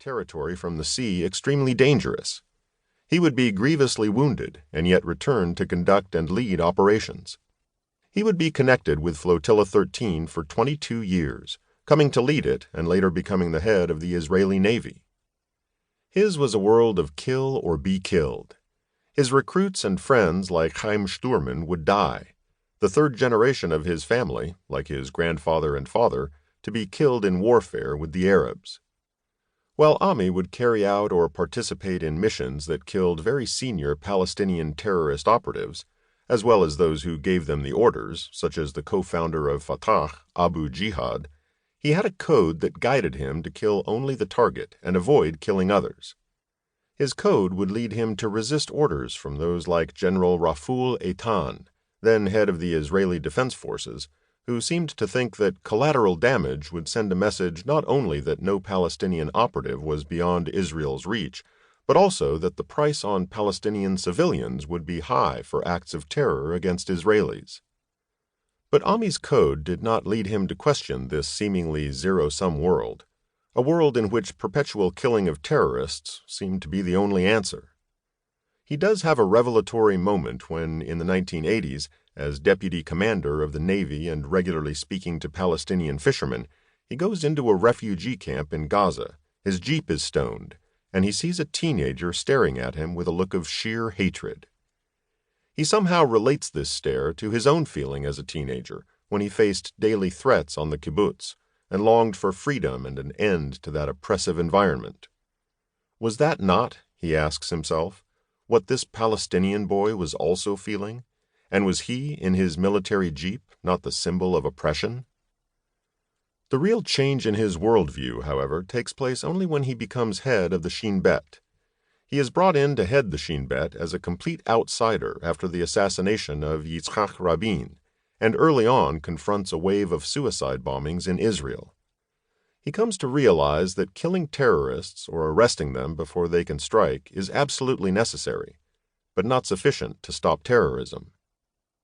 territory from the sea extremely dangerous. He would be grievously wounded and yet return to conduct and lead operations. He would be connected with Flotilla 13 for 22 years, coming to lead it and later becoming the head of the Israeli Navy. His was a world of kill or be killed. His recruits and friends like Chaim Sturman would die, the third generation of his family, like his grandfather and father, to be killed in warfare with the Arabs. While Ami would carry out or participate in missions that killed very senior Palestinian terrorist operatives, as well as those who gave them the orders, such as the co-founder of Fatah, Abu Jihad, he had a code that guided him to kill only the target and avoid killing others. His code would lead him to resist orders from those like General Raful Eitan, then head of the Israeli Defense Forces, who seemed to think that collateral damage would send a message not only that no Palestinian operative was beyond Israel's reach, but also that the price on Palestinian civilians would be high for acts of terror against Israelis. But Ami's code did not lead him to question this seemingly zero-sum world, a world in which perpetual killing of terrorists seemed to be the only answer. He does have a revelatory moment when, in the 1980s, as deputy commander of the Navy and regularly speaking to Palestinian fishermen, he goes into a refugee camp in Gaza, his jeep is stoned, and he sees a teenager staring at him with a look of sheer hatred. He somehow relates this stare to his own feeling as a teenager when he faced daily threats on the kibbutz and longed for freedom and an end to that oppressive environment. Was that not, he asks himself, what this Palestinian boy was also feeling? And was he, in his military jeep, not the symbol of oppression? The real change in his worldview, however, takes place only when he becomes head of the Shin Bet. He is brought in to head the Shin Bet as a complete outsider after the assassination of Yitzhak Rabin, and early on confronts a wave of suicide bombings in Israel. He comes to realize that killing terrorists or arresting them before they can strike is absolutely necessary, but not sufficient to stop terrorism.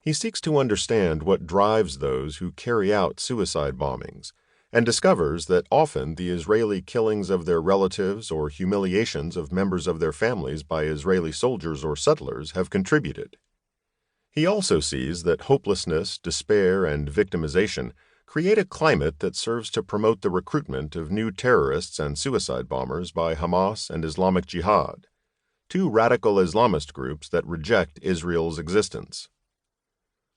He seeks to understand what drives those who carry out suicide bombings, and discovers that often the Israeli killings of their relatives or humiliations of members of their families by Israeli soldiers or settlers have contributed. He also sees that hopelessness, despair, and victimization create a climate that serves to promote the recruitment of new terrorists and suicide bombers by Hamas and Islamic Jihad, two radical Islamist groups that reject Israel's existence.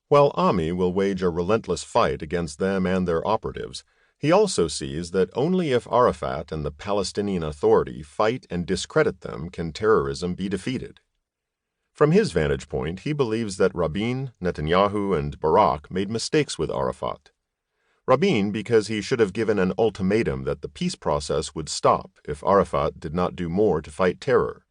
While Ami will wage a relentless fight against them and their operatives, he also sees that only if Arafat and the Palestinian Authority fight and discredit them can terrorism be defeated. From his vantage point, he believes that Rabin, Netanyahu, and Barak made mistakes with Arafat. Rabin because he should have given an ultimatum that the peace process would stop if Arafat did not do more to fight terror,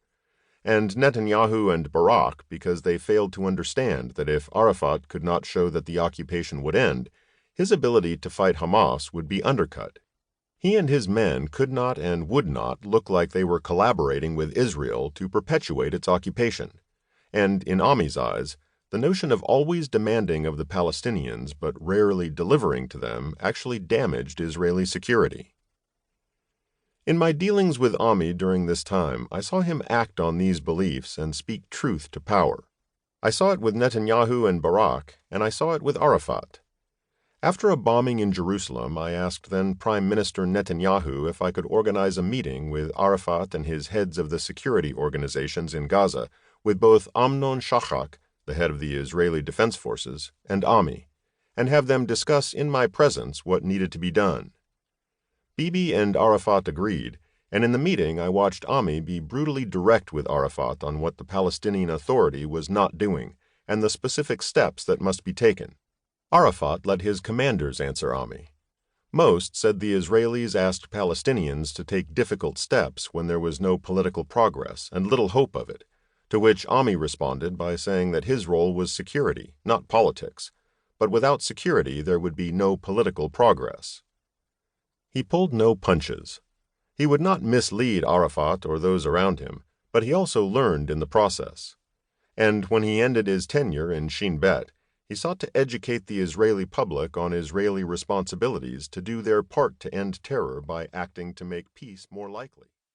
and Netanyahu and Barak because they failed to understand that if Arafat could not show that the occupation would end, his ability to fight Hamas would be undercut. He and his men could not and would not look like they were collaborating with Israel to perpetuate its occupation, and in Ami's eyes, the notion of always demanding of the Palestinians but rarely delivering to them actually damaged Israeli security. In my dealings with Ami during this time, I saw him act on these beliefs and speak truth to power. I saw it with Netanyahu and Barak, and I saw it with Arafat. After a bombing in Jerusalem, I asked then Prime Minister Netanyahu if I could organize a meeting with Arafat and his heads of the security organizations in Gaza, with both Amnon Shachak, the head of the Israeli Defense Forces, and Ami, and have them discuss in my presence what needed to be done. Bibi and Arafat agreed, and in the meeting I watched Ami be brutally direct with Arafat on what the Palestinian Authority was not doing, and the specific steps that must be taken. Arafat let his commanders answer Ami. Most said the Israelis asked Palestinians to take difficult steps when there was no political progress and little hope of it, to which Ami responded by saying that his role was security, not politics, but without security there would be no political progress. He pulled no punches. He would not mislead Arafat or those around him, but he also learned in the process. And when he ended his tenure in Shin Bet, he sought to educate the Israeli public on Israeli responsibilities to do their part to end terror by acting to make peace more likely.